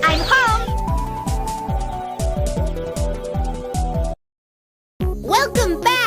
I'm home! Welcome back!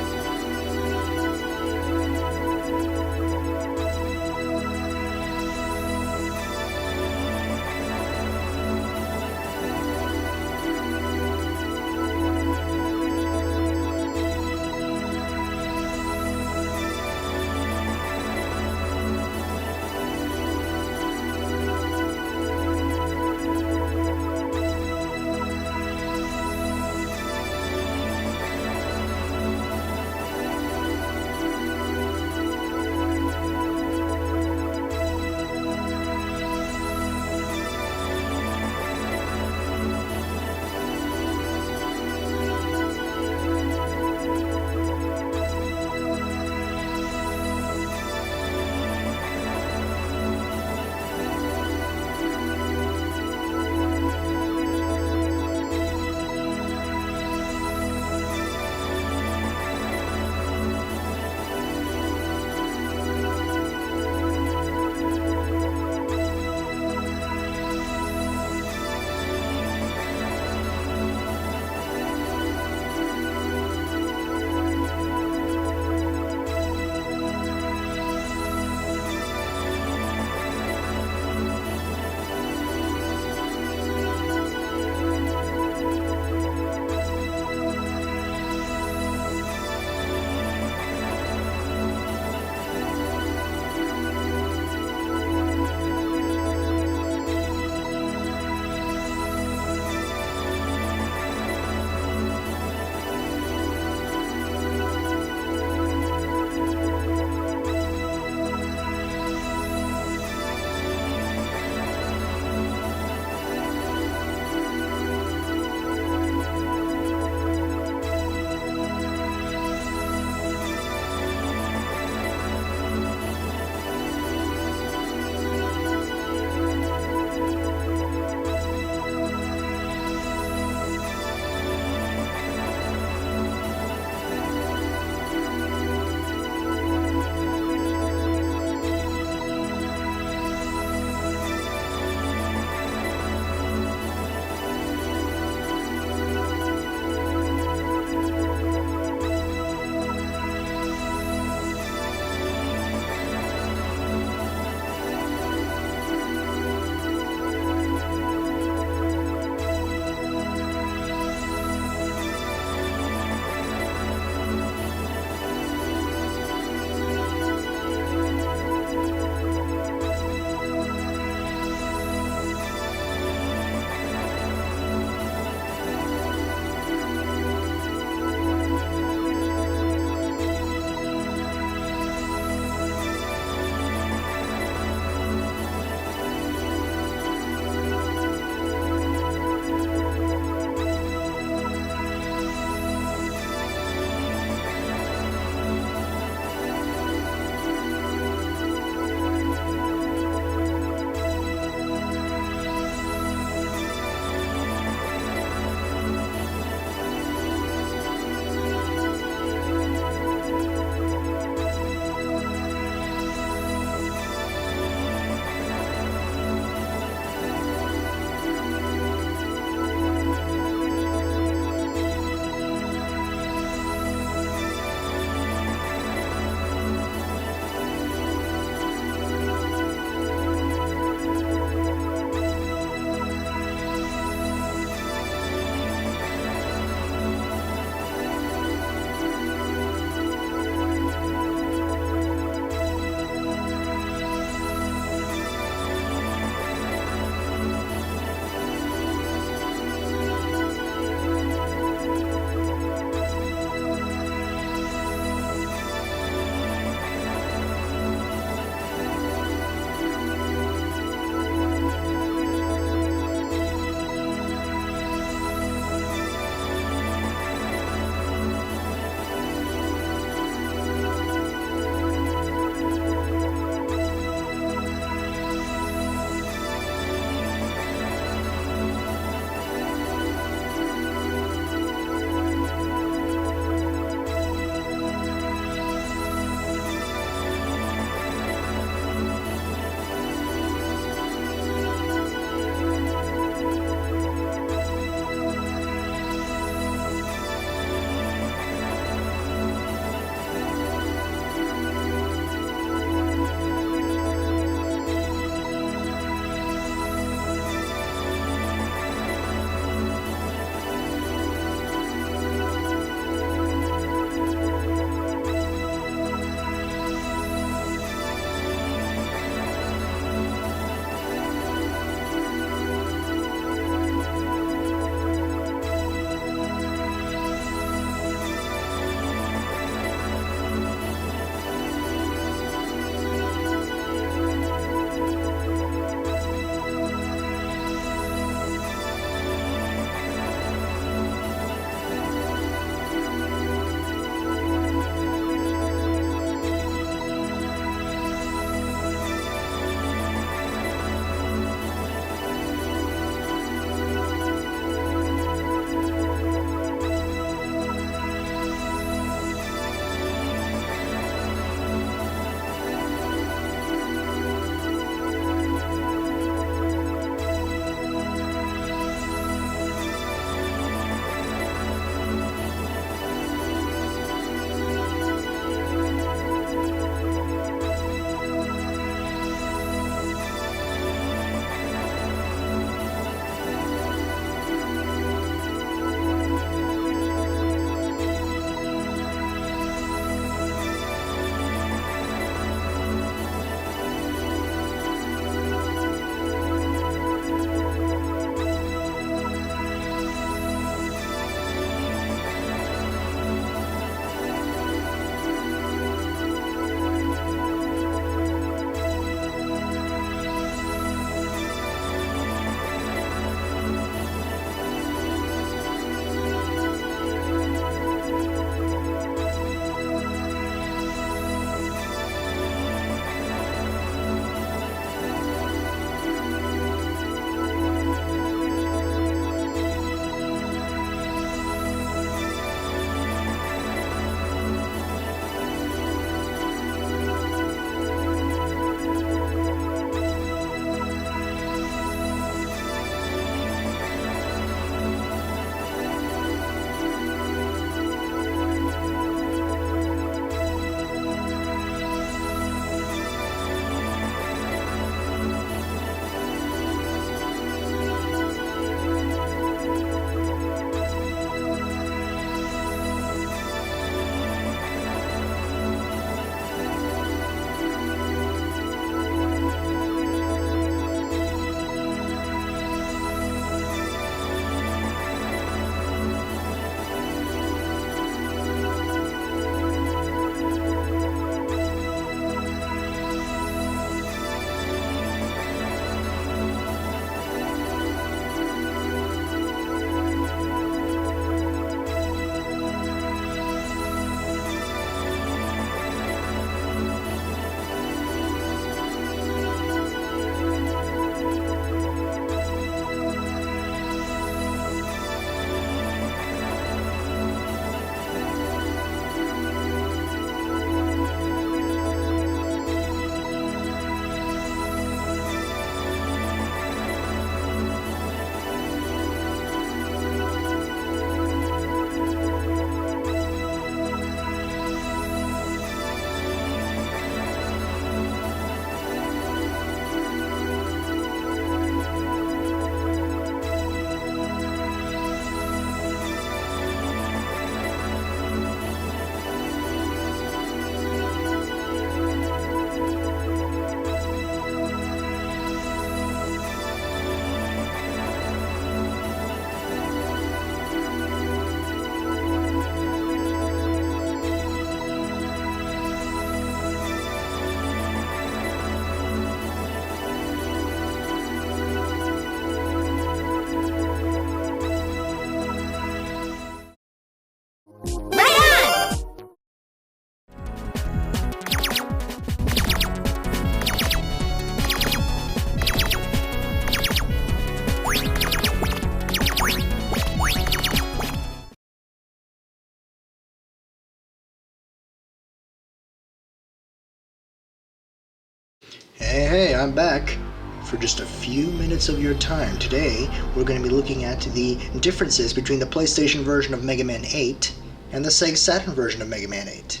I'm back for just a few minutes of your time. Today, we're going to be looking at the differences between the PlayStation version of Mega Man 8 and the Sega Saturn version of Mega Man 8.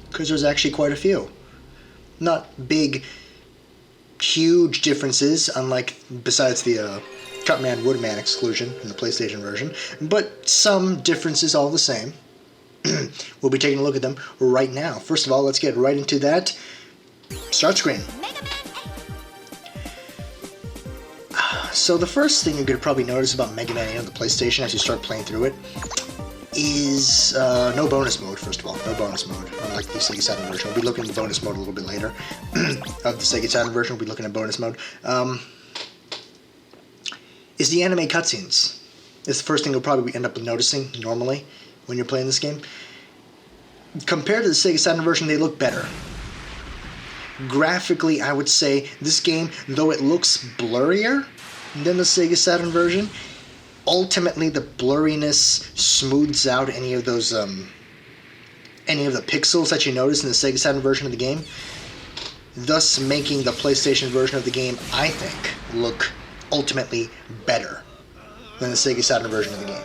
Because there's actually quite a few. Not big, huge differences, unlike, besides the Cutman Woodman exclusion in the PlayStation version, but some differences all the same. We'll be taking a look at them right now. First of all, let's get right into that start screen. So the first thing you're going to probably notice about Mega Man 8 on the PlayStation as you start playing through it is no bonus mode, first of all. No bonus mode, unlike the Sega Saturn version. We'll be looking at the bonus mode a little bit later. Of the Sega Saturn version, we'll be looking at bonus mode. Is the anime cutscenes. It's the first thing you'll probably end up noticing normally when you're playing this game. Compared to the Sega Saturn version, they look better. Graphically, I would say this game, though it looks blurrier than the Sega Saturn version, ultimately the blurriness smooths out any of those any of the pixels that you notice in the Sega Saturn version of the game, thus making the PlayStation version of the game, I think, look ultimately better than the Sega Saturn version of the game.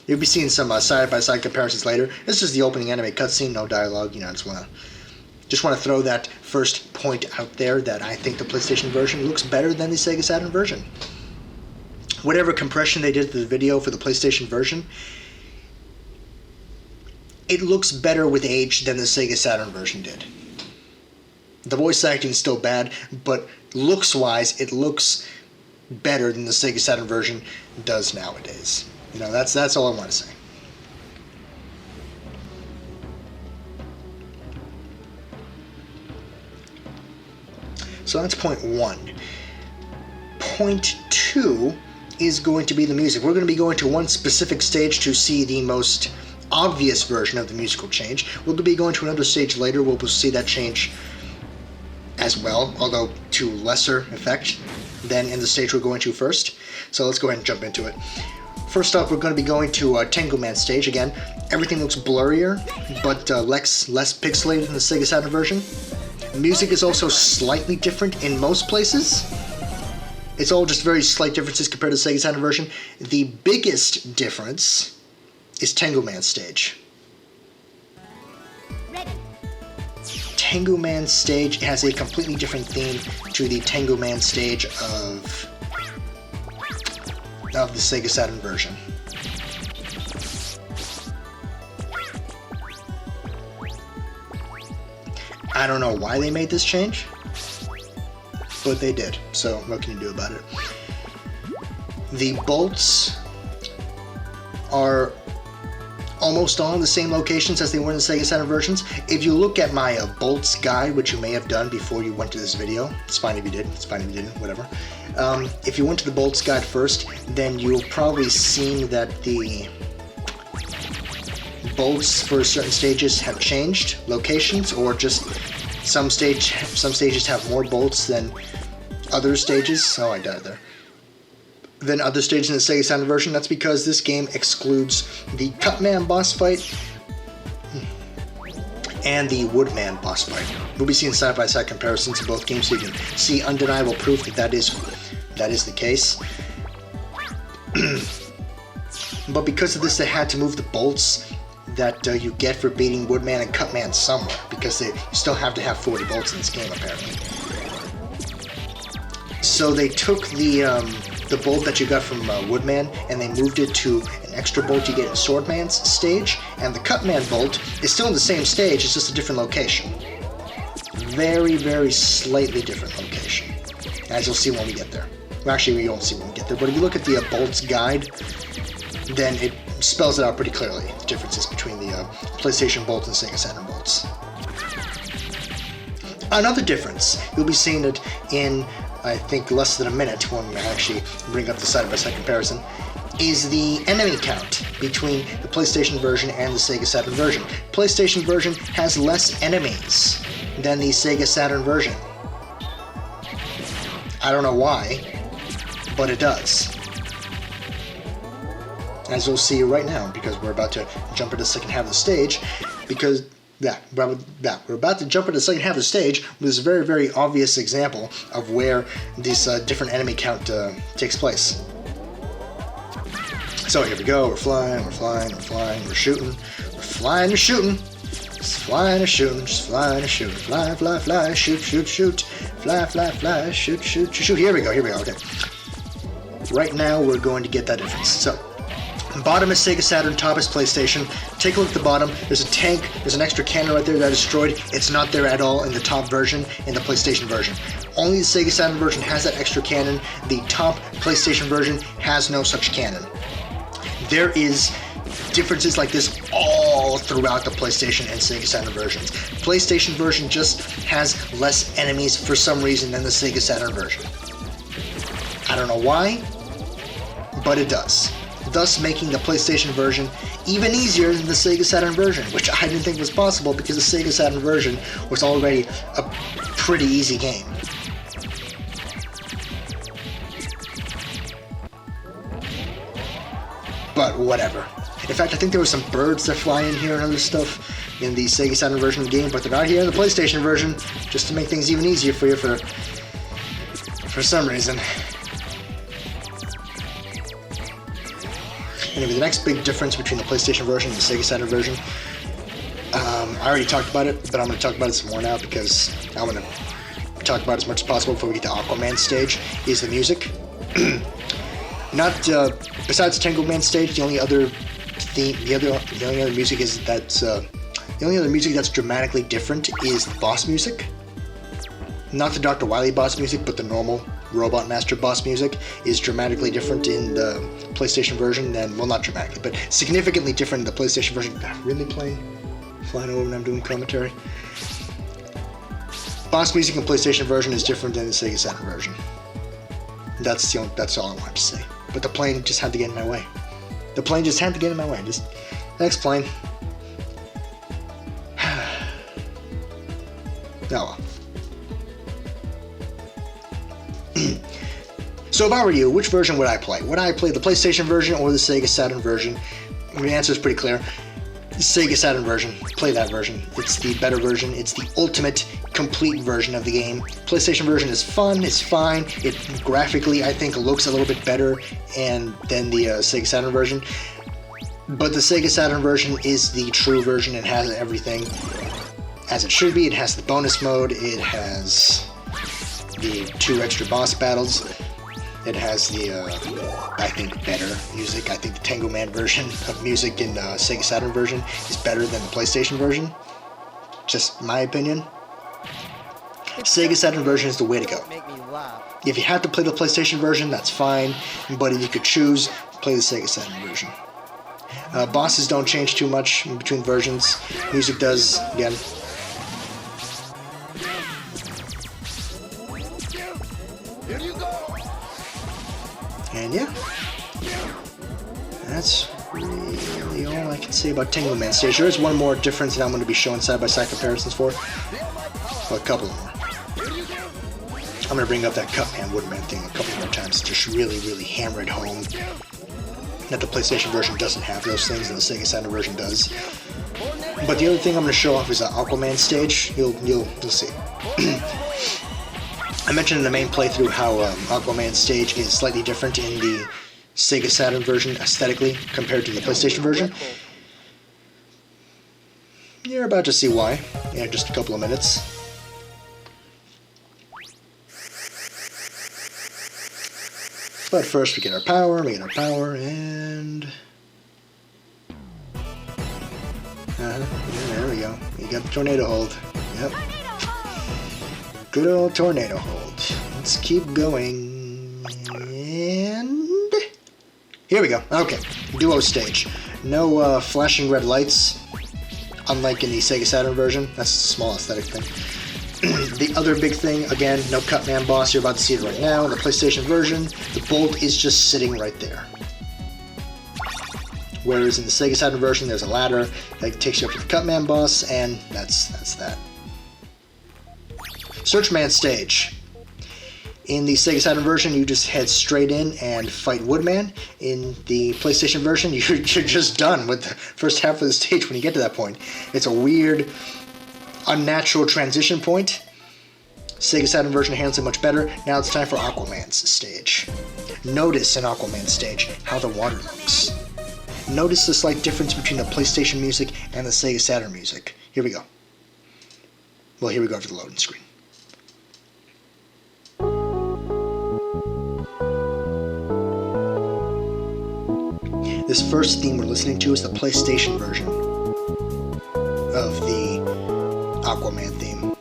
You'll be seeing some side-by-side comparisons later. This is the opening anime cutscene, no dialogue. You know, I just want to throw that first point out there that I think the PlayStation version looks better than the Sega Saturn version. Whatever compression they did to the video for the PlayStation version, it looks better with age than the Sega Saturn version did. The voice acting is still bad, but looks-wise, it looks better than the Sega Saturn version does nowadays. You know, that's all I want to say. So that's point one. Point two is going to be the music. We're going to be going to one specific stage to see the most obvious version of the musical change. We'll be going to another stage later where we'll see that change as well, although to lesser effect than in the stage we're going to first. So let's go ahead and jump into it. First up, we're going to be going to Tango Man stage. Again, everything looks blurrier, but less pixelated than the Sega Saturn version. Music is also slightly different in most places. It's all just very slight differences compared to the Sega Saturn version. The biggest difference is Tango Man stage. Tango Man stage has a completely different theme to the Tango Man stage of the Sega Saturn version. I don't know why they made this change, but they did, so what can you do about it? The bolts are almost all in the same locations as they were in the Sega Saturn versions. If you look at my bolts guide, which you may have done before you went to this video, it's fine if you did, it's fine if you didn't, whatever. If you went to the bolts guide first, then you'll probably see that the bolts for certain stages have changed locations, or just some stages have more bolts than other stages. Oh, I died there. Than other stages in the Sega Saturn version. That's because this game excludes the Cutman boss fight and the Woodman boss fight. We'll be seeing side-by-side comparisons of both games so you can see undeniable proof that that is the case. But because of this, they had to move the bolts that you get for beating Woodman and Cutman somewhere, because you still have to have 40 bolts in this game, apparently. So they took the bolt that you got from Woodman, and they moved it to an extra bolt you get in Swordman's stage, and the Cutman bolt is still in the same stage, it's just a different location. Very, very slightly different location, as you'll see when we get there. Well, actually, we won't see when we get there, but if you look at the bolts guide, then it spells it out pretty clearly, the differences between the PlayStation bolts and Sega Saturn bolts. Another difference, you'll be seeing it in, I think, less than a minute when I actually bring up the side-by-side comparison, is the enemy count between the PlayStation version and the Sega Saturn version. PlayStation version has less enemies than the Sega Saturn version. I don't know why, but it does. As you'll see right now, because we're about to jump into the second half of the stage, because we're about to jump into the second half of the stage with this very, very obvious example of where this different enemy count takes place. So here we go, we're flying, we're shooting, we're flying and shooting, just flying and shooting, just flying and shooting, fly, fly, fly, shoot, shoot, shoot, fly, fly, fly, shoot, shoot, shoot, here we go, okay. Right now we're going to get that difference. So, bottom is Sega Saturn, top is PlayStation. Take a look at the bottom. There's a tank, there's an extra cannon right there that I destroyed. It's not there at all in the top version, in the PlayStation version. Only the Sega Saturn version has that extra cannon. The top PlayStation version has no such cannon. There is differences like this all throughout the PlayStation and Sega Saturn versions. PlayStation version just has less enemies for some reason than the Sega Saturn version. I don't know why, but it does. Thus making the PlayStation version even easier than the Sega Saturn version, which I didn't think was possible because the Sega Saturn version was already a pretty easy game. But whatever. In fact, I think there were some birds that fly in here and other stuff in the Sega Saturn version of the game, but they're not here in the PlayStation version, just to make things even easier for you for some reason. Anyway, the next big difference between the PlayStation version and the Sega Saturn version, I already talked about it, but I'm going to talk about it some more now because I want to talk about it as much as possible before we get to Aquaman stage, is the music. Besides Tango Man stage, the only other music that's dramatically different is the boss music. Not the Dr. Wily boss music, but the normal Robot Master boss music is dramatically different in the PlayStation version than, well, not dramatically, but significantly different in the PlayStation version. Really flying over when I'm doing commentary. Boss music in the PlayStation version is different than the Sega Saturn version. That's all I wanted to say. But the plane just had to get in my way. Just next plane. Oh well. So if I were you, which version would I play? Would I play the PlayStation version or the Sega Saturn version? The answer is pretty clear. The Sega Saturn version. Play that version. It's the better version. It's the ultimate, complete version of the game. PlayStation version is fun. It's fine. It graphically, I think, looks a little bit better than the Sega Saturn version. But the Sega Saturn version is the true version. It has everything as it should be. It has the bonus mode. It has the 2 extra boss battles. It has the, I think, better music. I think the Tango Man version of music in Sega Saturn version is better than the PlayStation version. Just my opinion. Sega Saturn version is the way to go. If you have to play the PlayStation version, that's fine. But if you could choose, play the Sega Saturn version. Bosses don't change too much in between versions. Music does, again. And yeah, that's really all I can say about Tango Man stage. There is one more difference that I'm going to be showing side-by-side comparisons for. Well, a couple more. I'm going to bring up that Cutman Woodman thing a couple more times to just really, really hammer it home that the PlayStation version doesn't have those things and the Sega Saturn version does. But the other thing I'm going to show off is the Aquaman stage. You'll see. I mentioned in the main playthrough how Aquaman stage is slightly different in the Sega Saturn version aesthetically compared to the PlayStation version. You're about to see why in just a couple of minutes. But first we get our power, and... yeah, there we go. You got the tornado hold. Yep. Good old tornado hold. Let's keep going. And... here we go. Okay. Duo stage. No flashing red lights, unlike in the Sega Saturn version. That's a small aesthetic thing. The other big thing, again, no Cutman boss. You're about to see it right now. In the PlayStation version, the bolt is just sitting right there. Whereas in the Sega Saturn version, there's a ladder that takes you up to the Cutman boss, and that's that. Searchman stage. In the Sega Saturn version, you just head straight in and fight Woodman. In the PlayStation version, you're just done with the first half of the stage when you get to that point. It's a weird, unnatural transition point. Sega Saturn version handles it much better. Now it's time for Aquaman's stage. Notice in Aquaman's stage how the water looks. Notice the slight difference between the PlayStation music and the Sega Saturn music. Here we go. Well, here we go for the loading screen. This first theme we're listening to is the PlayStation version of the Aquaman theme.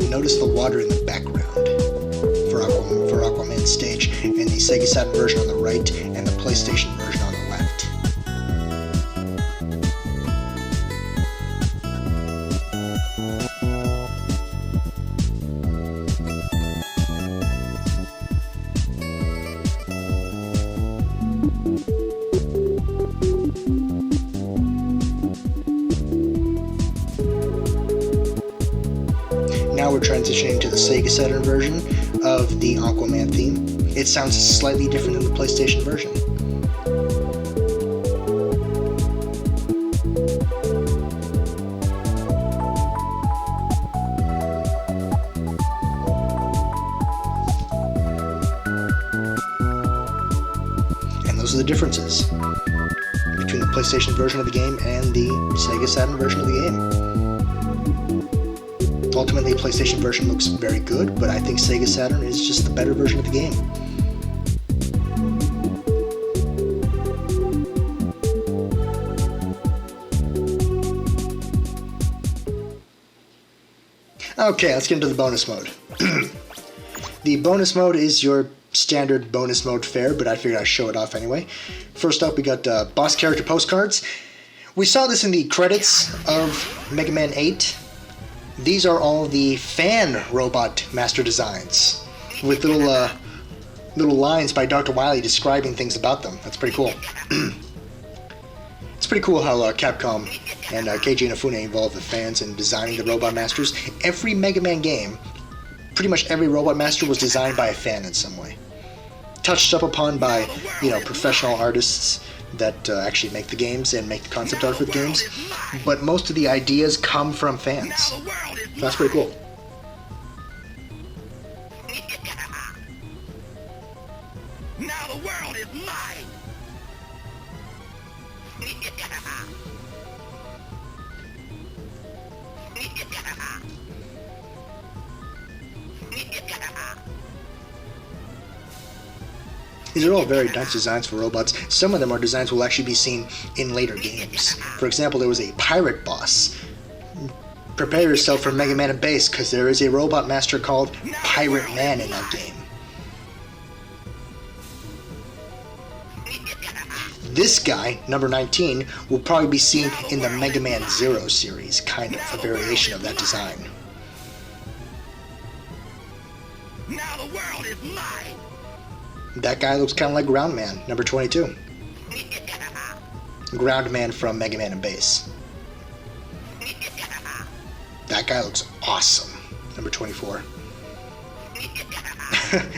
Notice the water in the background for Aquaman's stage, and the Sega Saturn version on the right and the PlayStation version on the left. Now we're transitioning to the Sega Saturn version of the Aquaman theme. It sounds slightly different than the PlayStation version. And those are the differences between the PlayStation version of the game and the Sega Saturn version of the game. Ultimately, the PlayStation version looks very good, but I think Sega Saturn is just the better version of the game. Okay, let's get into the bonus mode. The bonus mode is your standard bonus mode fare, but I figured I'd show it off anyway. First up, we got boss character postcards. We saw this in the credits of Mega Man 8. These are all the fan robot master designs with little lines by Dr. Wily describing things about them. That's pretty cool. It's pretty cool how Capcom and Kaji Inafune involved the fans in designing the robot masters. Every Mega Man game, pretty much every robot master was designed by a fan in some way. Touched up upon by, professional artists that actually make the games and make the concept art for the games. But most of the ideas come from fans. That's pretty cool. Now the world is mine. These are all very nice designs for robots. Some of them are designs will actually be seen in later games. For example, there was a pirate boss. Prepare yourself for Mega Man and Bass, because there is a robot master called Pirate Man in that game. This guy, number 19, will probably be seen in the Mega Man Zero series, kind of a variation of that design. Now the world is mine. That guy looks kind of like Ground Man, number 22. Ground Man from Mega Man and Bass. That guy looks awesome, number 24.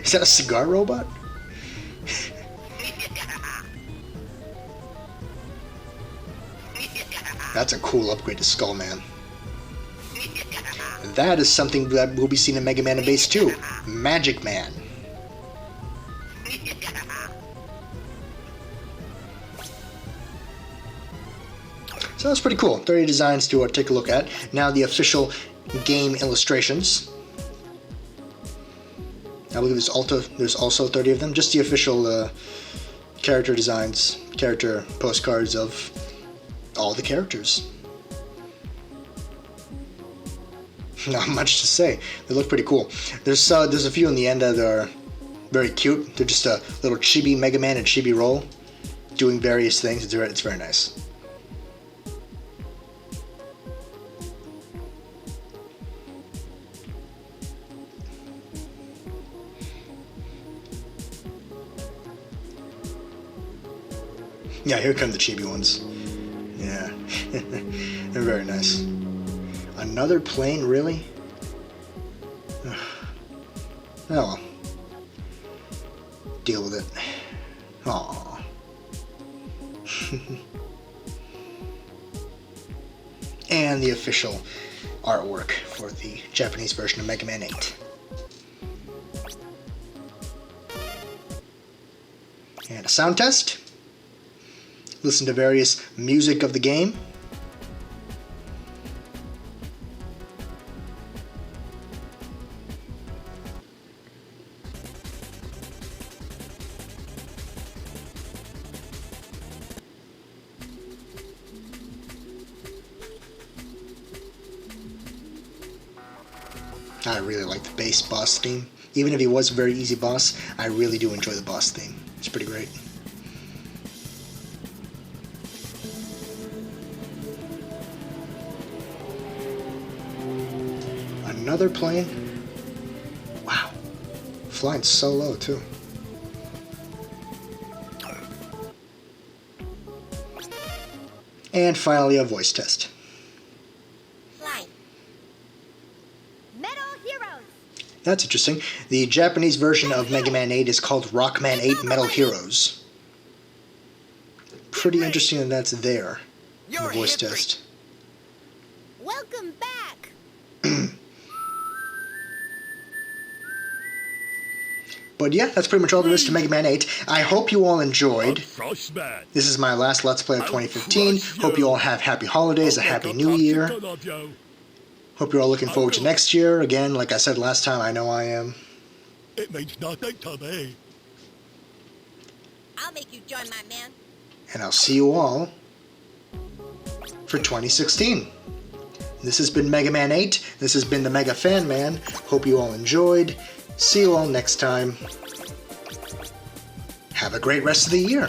Is that a cigar robot? That's a cool upgrade to Skullman. That is something that will be seen in Mega Man and Bass 2. Magic Man. So that's pretty cool. 30 designs to take a look at. Now the official game illustrations. I believe there's also 30 of them. Just the official character designs, character postcards of all the characters. Not much to say. They look pretty cool. There's a few in the end that are very cute. They're just a little chibi Mega Man and chibi Roll doing various things. It's very nice. Yeah, here come the chibi ones. Yeah. They're very nice. Another plane, really? Oh well. Deal with it. Aww. And the official artwork for the Japanese version of Mega Man 8. And a sound test. Listen to various music of the game. I really like the bass boss theme. Even if he was a very easy boss, I really do enjoy the boss theme. It's pretty great. Another plane. Wow. Flying so low, too. And finally, a voice test. That's interesting. The Japanese version of Mega Man 8 is called Rockman 8 Metal Heroes. Pretty interesting that that's there in the voice test. Welcome back. But yeah, that's pretty much all there is to Mega Man 8. I hope you all enjoyed. This is my last Let's Play of 2015. Hope you all have happy holidays, a happy new year. Hope you're all looking forward to next year. Again, like I said last time, I know I am. It means nothing to me. I'll make you join my man. And I'll see you all for 2016. This has been Mega Man 8. This has been the Mega Fan Man. Hope you all enjoyed. See you all next time. Have a great rest of the year.